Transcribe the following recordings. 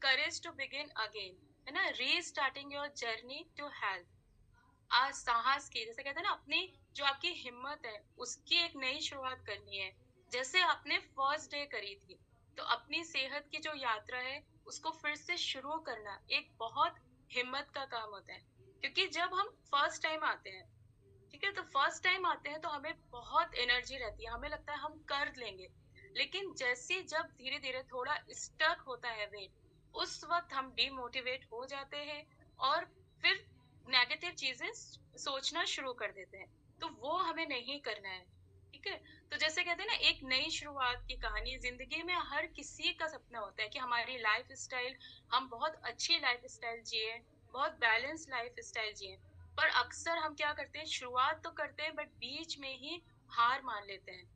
Courage to begin again, है ना, restarting your journey to health. आज साहस की, जैसे कहते हैं ना, अपनी जो आपकी हिम्मत है उसकी एक नई शुरुआत करनी है। जैसे आपने फर्स्ट डे करी थी, तो अपनी सेहत की जो यात्रा है उसको फिर से शुरू करना एक बहुत हिम्मत का काम होता है। क्योंकि जब हम फर्स्ट टाइम आते हैं, ठीक है, तो फर्स्ट टाइम आते हैं तो हमें बहुत एनर्जी रहती है, हमें लगता है हम कर लेंगे। लेकिन जैसे जब धीरे धीरे थोड़ा स्टक होता है वेट, उस वक्त हम डिमोटिवेट हो जाते हैं और फिर नेगेटिव चीजें सोचना शुरू कर देते हैं। तो वो हमें नहीं करना है। ठीक है, तो जैसे कहते हैं ना, एक नई शुरुआत की कहानी जिंदगी में हर किसी का सपना होता है कि हमारी लाइफ स्टाइल, हम बहुत अच्छी लाइफ स्टाइल जिए, बहुत बैलेंस लाइफ स्टाइल जिए। पर अक्सर हम क्या करते हैं, शुरुआत तो करते हैं बट बीच में ही हार मान लेते हैं।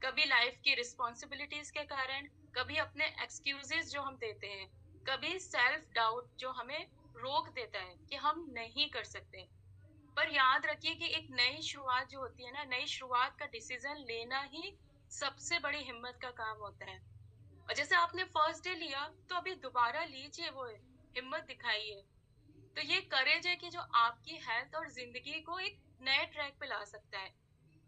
कभी लाइफ की रिस्पॉन्सिबिलिटीज के कारण, कभी अपने एक्सक्यूजेस जो हम देते हैं, कभी सेल्फ डाउट जो हमें रोक देता है कि हम नहीं कर सकते। पर याद रखिए कि एक नई शुरुआत जो होती है ना, नई शुरुआत का डिसीजन लेना ही सबसे बड़ी हिम्मत का काम होता है। और जैसे आपने फर्स्ट डे लिया, तो अभी दोबारा लीजिए, वो हिम्मत दिखाइए। तो ये करेज है कि जो आपकी हेल्थ और जिंदगी को एक नए ट्रैक पे ला सकता है।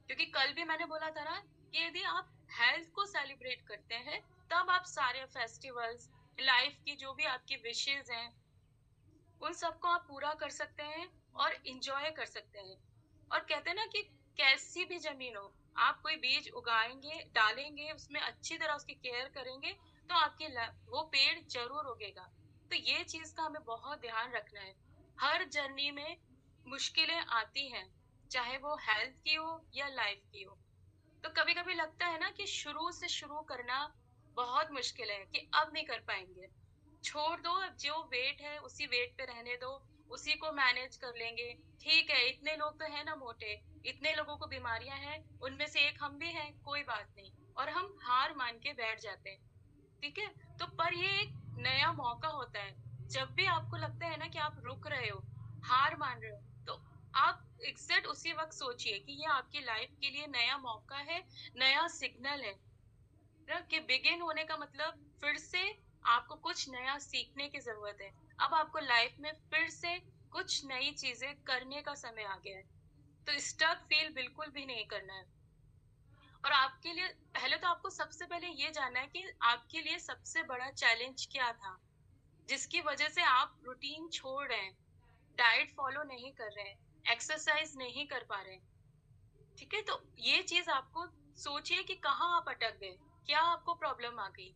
क्योंकि कल भी मैंने बोला था ना कि यदि आप हेल्थ को सेलिब्रेट करते हैं, तब आप सारे फेस्टिवल्स, लाइफ की जो भी आपकी विशेज हैं, उन सबको आप पूरा कर सकते हैं और इंजॉय कर सकते हैं। और कहते हैं ना कि कैसी भी जमीन हो, आप कोई बीज उगाएंगे, डालेंगे, उसमें अच्छी तरह उसकी केयर करेंगे, तो आपकी वो पेड़ जरूर उगेगा। तो ये चीज का हमें बहुत ध्यान रखना है। हर जर्नी में मुश्किलें आती हैं, चाहे वो हेल्थ की हो या लाइफ की हो। तो कभी कभी लगता है ना कि शुरू से शुरू करना बहुत मुश्किल है, कि अब नहीं कर पाएंगे, छोड़ दो, अब जो वेट है उसी वेट पे रहने दो, उसी को मैनेज कर लेंगे। ठीक है, इतने लोग तो है ना मोटे, इतने लोगों को बीमारियां हैं, उनमें से एक हम भी हैं, कोई बात नहीं, और हम हार मान के बैठ जाते हैं। ठीक है, तो पर ये एक नया मौका होता है। जब भी आपको लगता है ना कि आप रुक रहे हो, हार मान रहे हो, तो आप एग्जैक्ट उसी वक्त सोचिए कि ये आपकी लाइफ के लिए नया मौका है, नया सिग्नल है ना, कि बिगिन होने का मतलब फिर से आपको कुछ नया सीखने की जरूरत है। अब आपको लाइफ में फिर से कुछ नई चीजें करने का समय आ गया है। तो स्टक फील बिल्कुल भी नहीं करना है। और आपके लिए पहले तो आपको सबसे पहले ये जानना है कि आपके लिए सबसे बड़ा चैलेंज क्या था, जिसकी वजह से आप रूटीन छोड़ रहे हैं, डाइट फॉलो नहीं कर रहे हैं, एक्सरसाइज नहीं कर पा रहे हैं। ठीक है, तो ये चीज आपको सोचिए कि कहाँ आप अटक गए, क्या आपको प्रॉब्लम आ गई।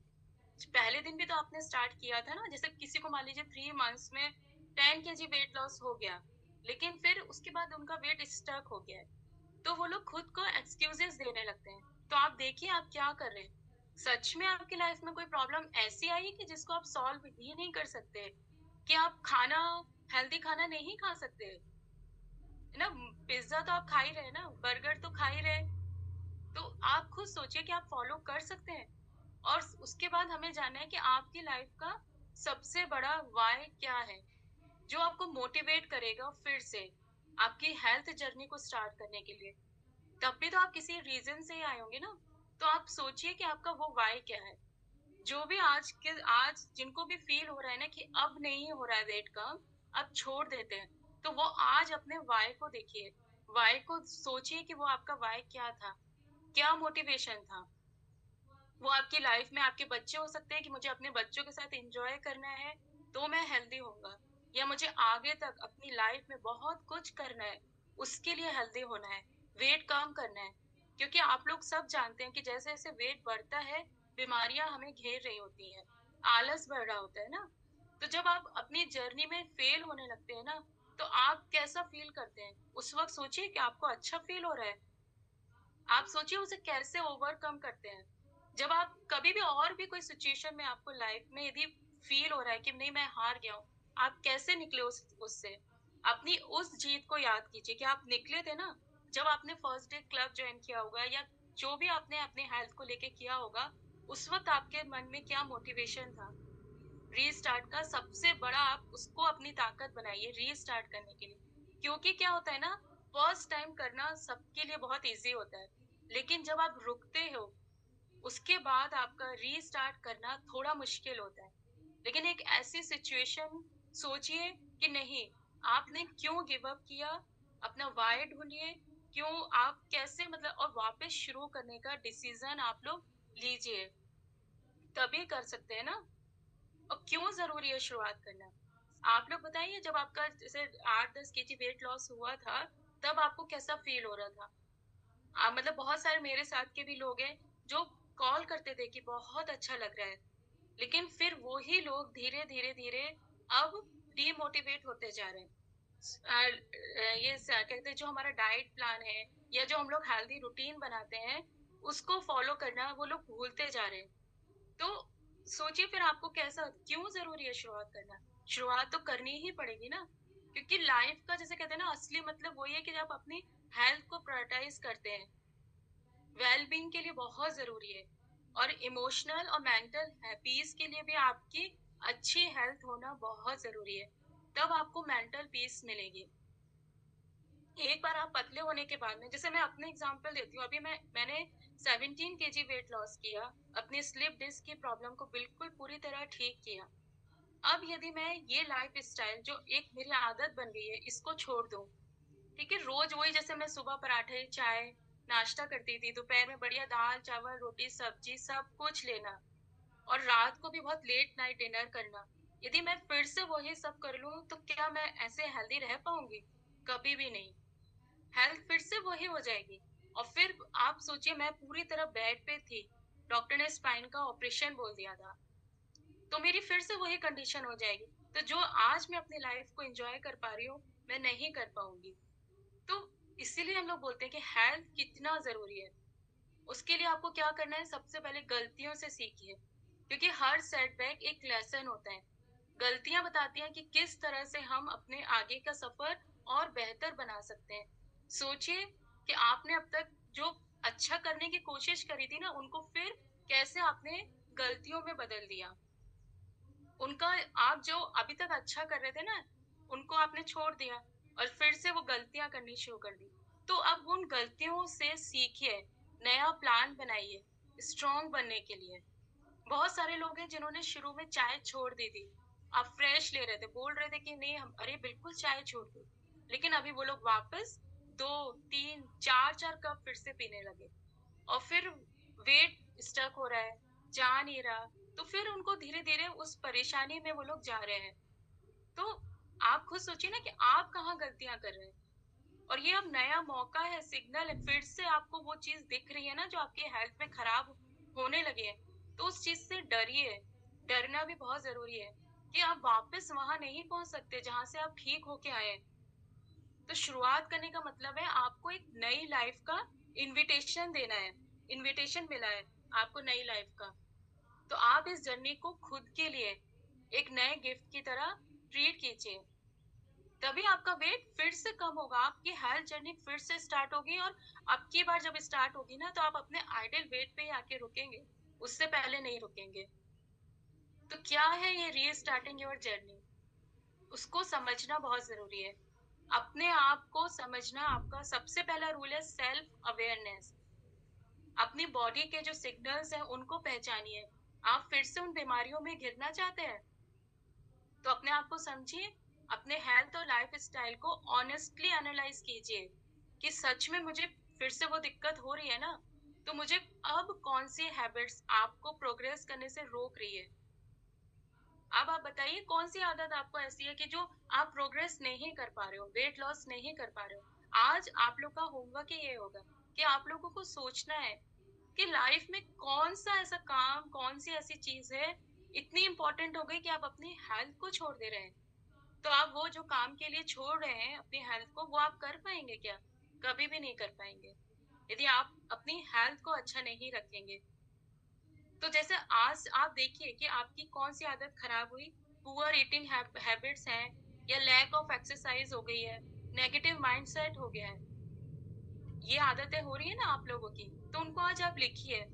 पहले दिन भी तो आपने स्टार्ट किया था ना, जैसे किसी को मान लीजिए 3 मंथ्स में 10 kg वेट लॉस हो गया, लेकिन फिर उसके बाद उनका वेट स्टक हो गया है, तो वो लोग खुद को एक्सक्यूजेस देने लगते हैं। तो आप देखिए आप क्या कर रहे हैं। सच में आपकी लाइफ में कोई प्रॉब्लम ऐसी आई कि जिसको आप सॉल्व ही नहीं कर सकते, कि आप खाना, हेल्दी खाना नहीं खा सकते, है ना, पिज्जा तो आप खा ही रहे ना, बर्गर तो खा ही रहे। तो आप खुद सोचिए कि आप फॉलो कर सकते हैं। और उसके बाद हमें जानना है कि आपकी लाइफ का सबसे बड़ा वाई क्या है, जो आपको मोटिवेट करेगा फिर से आपकी हेल्थ जर्नी को स्टार्ट करने के लिए। तब भी तो आप किसी रीजन से ही आए होंगे ना। तो आप सोचिए कि आपका वो वाई क्या है। जो भी आज जिनको भी फील हो रहा है ना कि अब नहीं हो रहा है वेट कम, अब छोड़ देते हैं, तो वो आज अपने वाई को देखिए, वाई को सोचिए कि वो आपका वाई क्या था, क्या मोटिवेशन था। वो आपकी लाइफ में आपके बच्चे हो सकते हैं कि मुझे अपने बच्चों के साथ एंजॉय करना है तो मैं हेल्दी होऊंगा, या मुझे आगे तक अपनी लाइफ में बहुत कुछ करना है, उसके लिए हेल्दी होना है, वेट कम करना है। क्योंकि आप लोग सब जानते हैं कि जैसे जैसे वेट बढ़ता है, बीमारियां हमें घेर रही होती हैं, आलस बढ़ रहा होता है ना। तो जब आप अपनी जर्नी में फेल होने लगते हैं ना, तो आप कैसा फील करते हैं उस वक्त, सोचिए कि आपको अच्छा फील हो रहा है, आप सोचिए उसे कैसे ओवरकम करते हैं। जब आप कभी भी और भी कोई सिचुएशन में आपको लाइफ में यदि फील हो रहा है कि नहीं मैं हार गया हूँ, आप कैसे निकले उससे। अपनी उस जीत को याद कीजिए कि आप निकले थे ना, जब आपने फर्स्ट डे क्लब ज्वाइन किया होगा, या जो भी आपने अपने हेल्थ को लेके किया होगा, उस वक्त आपके मन में क्या मोटिवेशन था। रीस्टार्ट का सबसे बड़ा, आप उसको अपनी ताकत बनाइए रीस्टार्ट करने के लिए। क्योंकि क्या होता है ना, फर्स्ट टाइम करना सबके लिए बहुत इजी होता है, लेकिन जब आप रुकते हो उसके बाद आपका रीस्टार्ट करना थोड़ा मुश्किल होता है। लेकिन एक ऐसी सिचुएशन सोचिए कि नहीं, आपने क्यों गिव अप किया, अपना वाई ढूंढिए, क्यों आप कैसे मतलब और वापस शुरू करने का डिसीजन आप लोग लीजिए, तभी कर सकते हैं ना। और क्यों जरूरी है शुरुआत करना, आप लोग बताइए, जब आपका जैसे 8-10 केजी वेट लॉस हुआ था, तब आपको कैसा फील हो रहा था? मतलब बहुत सारे मेरे साथ के भी लोग हैं जो कॉल करते थे कि बहुत अच्छा लग रहा है, लेकिन फिर वो ही लोग धीरे धीरे धीरे अब डीमोटिवेट होते जा रहे हैं। कहते हैं जो हमारा डाइट प्लान है या जो हम लोग हेल्दी रूटीन बनाते हैं, उसको फॉलो करना वो लोग भूलते जा रहे हैं। तो सोचिए फिर आपको कैसा, क्यों जरूरी है शुरुआत करना? शुरुआत तो करनी ही पड़ेगी ना, क्योंकि लाइफ का जैसे कहते हैं ना, असली मतलब वही है कि जब अपनी हेल्थ को प्रायोरिटाइज करते हैं, वेलबींग के लिए बहुत जरूरी है, और इमोशनल और मेंटल पीस के लिए भी आपकी अच्छी हेल्थ होना बहुत जरूरी है, तब आपको मेंटल पीस मिलेगी। एक बार आप पतले होने के बाद में, जैसे मैं अपने एग्जांपल देती हूँ, अभी मैंने 17 केजी वेट लॉस किया, अपनी स्लिप डिस्क की प्रॉब्लम को बिल्कुल पूरी तरह ठीक किया। अब यदि मैं ये लाइफ स्टाइल जो एक मेरी आदत बन गई है इसको छोड़ दूं, ठीक है, रोज वही, जैसे मैं सुबह पराठे चाय नाश्ता करती थी, दोपहर में बढ़िया दाल चावल रोटी सब्जी सब कुछ लेना, और रात को भी बहुत लेट नाइट डिनर करना, यदि मैं फिर से वही सब कर लूं तो क्या मैं ऐसे हेल्दी रह पाऊंगी? कभी भी नहीं। हेल्थ फिर से वही हो जाएगी। और फिर आप सोचिए, मैं पूरी तरह बेड पे थी, डॉक्टर ने स्पाइन का ऑपरेशन बोल दिया था, तो मेरी फिर से वही कंडीशन हो जाएगी। तो जो आज मैं अपनी लाइफ को एंजॉय कर पा रही हूँ, मैं नहीं कर पाऊंगी। तो इसीलिए हम लोग बोलते हैं कि हेल्थ कितना जरूरी है। उसके लिए आपको क्या करना है, सबसे पहले गलतियों से सीखिए, क्योंकि हर सेटबैक एक लेसन होता है। गलतियां बताती हैं कि किस तरह से हम अपने आगे का सफर और बेहतर बना सकते हैं। सोचिए कि आपने अब तक जो अच्छा करने की कोशिश करी थी ना, उनको फिर कैसे आपने गलतियों में बदल दिया। उनका, आप जो अभी तक अच्छा कर रहे थे ना, उनको आपने छोड़ दिया और फिर से वो गलतियां करनी शुरू कर दी। तो अब उन गलतियों से सीखिए, नया प्लान बनाइए स्ट्रॉन्ग बनने के लिए। बहुत सारे लोग हैं जिन्होंने शुरू में चाय छोड़ दी थी, आप फ्रेश ले रहे थे, बोल रहे थे कि नहीं हम, अरे बिल्कुल चाय छोड़ दो, लेकिन अभी वो लोग वापस 2-3-4 4 कप फिर से पीने लगे, और फिर वेट स्टक हो रहा है, जा नहीं रहा, तो फिर उनको धीरे धीरे उस परेशानी में वो लोग जा रहे हैं। तो आप खुद सोचिए ना कि आप कहाँ गलतियां कर रहे हैं, और ये अब नया मौका है, सिग्नल है, फिर से आपको वो चीज दिख रही है ना जो आपके हेल्थ में खराब होने लगे है, तो उस चीज से डरिए। डरना भी बहुत जरूरी है कि आप वापस वहां नहीं पहुंच सकते जहां से आप ठीक होके आए हैं। तो शुरुआत करने का मतलब है आपको एक नई लाइफ का इनविटेशन देना है, इनविटेशन मिला है आपको नई लाइफ का। तो आप इस जर्नी को खुद के लिए एक नए गिफ्ट की तरह ट्रीट कीजिए, तभी आपका वेट फिर से कम होगा, आपकी हेल्थ जर्नी फिर से स्टार्ट होगी, और अब की बार जब स्टार्ट होगी ना, तो आप अपने आइडियल वेट पे ही आके रुकेंगे, उससे पहले नहीं रुकेंगे। तो क्या है ये रीस्टार्टिंग योर जर्नी, उसको समझना बहुत जरूरी है। अपने आप को समझना आपका सबसे पहला रूल है, सेल्फ अवेयरनेस। अपनी बॉडी के जो सिग्नल्स हैं उनको पहचानिए। आप फिर से उन बीमारियों में घिरना चाहते हैं, तो अपने आप को समझिए, अपने हेल्थ और लाइफ स्टाइल को ऑनेस्टली एनालाइज कीजिए कि सच में मुझे फिर से वो दिक्कत हो रही है ना, तो मुझे अब कौन सी हैबिट्स आपको प्रोग्रेस करने से रोक रही है। अब आप बताइए कौन सी आदत आपको ऐसी है कि जो आप प्रोग्रेस नहीं कर पा रहे हो, वेट लॉस नहीं कर पा रहे हो। आज आप लोग का होमवर्क ये होगा कि आप लोगों को सोचना है कि लाइफ में कौन सा ऐसा काम, कौन सी ऐसी चीज है इतनी इंपॉर्टेंट हो गई कि आप अपनी हेल्थ को छोड़ दे रहे हैं। तो आप वो जो काम के लिए छोड़ रहे हैं अपनी हेल्थ को, वो आप कर पाएंगे क्या? कभी भी नहीं कर पाएंगे यदि आप अपनी हेल्थ को अच्छा नहीं रखेंगे। तो जैसे आज आप देखिए कि आपकी कौन सी आदत खराब हुई, पुअर ईटिंग हैबिट्स हैं, या लैक ऑफ एक्सरसाइज हो गई है, नेगेटिव माइंडसेट हो गया है, ये आदतें हो रही है ना आप लोगों की, तो उनको आज आप लिखिए।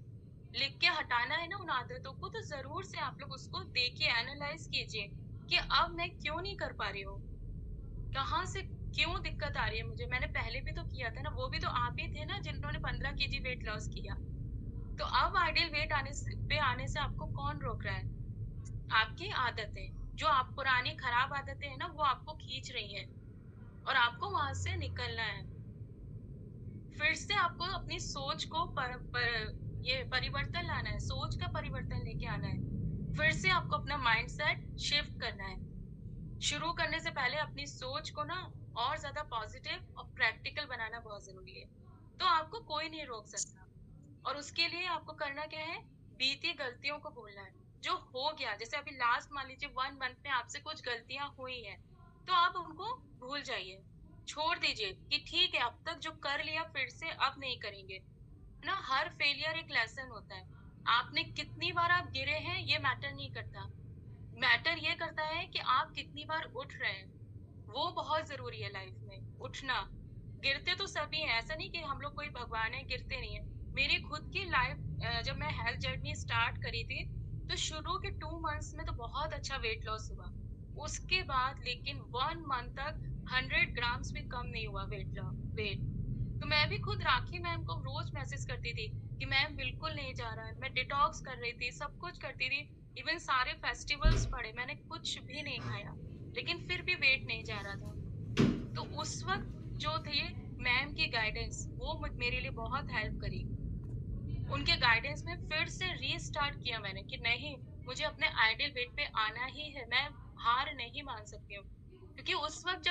लिख के हटाना है ना उन आदतों को, तो जरूर से आप लोग उसको देखिए, एनालाइज कीजिए कि अब मैं क्यों नहीं कर पा रही हूँ, कहाँ से क्यों दिक्कत आ रही है मुझे। मैंने पहले भी तो किया था ना, वो भी तो आप ही थे ना जिन्होंने 15 केजी वेट लॉस किया। तो अब आइडियल वेट पे आने से आपको कौन रोक रहा है? आपकी आदतें, जो आप पुरानी खराब आदतें हैं ना, वो आपको खींच रही हैं और आपको वहाँ से निकलना है। फिर से आपको अपनी सोच को ये परिवर्तन लाना है, सोच का परिवर्तन लेके आना है। फिर से आपको अपना माइंडसेट शिफ्ट करना है। शुरू करने से पहले अपनी सोच को ना और ज़्यादा पॉजिटिव और प्रैक्टिकल बनाना बहुत ज़रूरी है। तो आपको कोई नहीं रोक सकता। और उसके लिए आपको करना क्या है? बीती गलतियों को भूलना है। जो हो गया, जैसे अभी लास्ट मान लीजिए 1 मंथ में आपसे कुछ गलतियाँ हुई हैं, तो आप उनको भूल जाइए। छोड़ दीजिए कि ठीक है, अब तक जो कर लिया फिर से अब नहीं करेंगे। ना हर फेलियर एक लेसन होता है। आपने कितनी बार आप गिरे हैं ये मैटर नहीं करता। मैटर ये करता है कि आप कितनी बार उठ रहे हैं। वो बहुत ज़रूरी है लाइफ में, उठना। गिरते तो सभी हैं, ऐसा नहीं कि हम लोग कोई भगवान है, गिरते नहीं हैं। मेरी खुद की लाइफ जब मैं हेल्थ जर्नी स्टार्ट करी थी, तो शुरू के 2 मंथ्स में तो बहुत अच्छा वेट लॉस हुआ। उसके बाद लेकिन 1 मंथ तक 100 ग्राम्स भी कम नहीं हुआ वेट। तो मैं भी खुद राखी मैम को रोज़ मैसेज करती थी कि मैम बिल्कुल नहीं जा रहा है। मैं डिटॉक्स कर रही थी, सब कुछ करती थी। इवन सारे फेस्टिवल्स पड़े, मैंने कुछ भी नहीं खाया, लेकिन फिर भी वेट नहीं जा रहा था। तो उस वक़्त जो थे मैम की गाइडेंस, वो मेरे लिए बहुत हेल्प करी। उनके गाइडेंस में फिर से रीस्टार्ट किया मैंने कि नहीं, मुझे अपने आइडियल वेट पे आना ही है, मैं हार नहीं मान सकती हूँ। क्योंकि उस वक़्त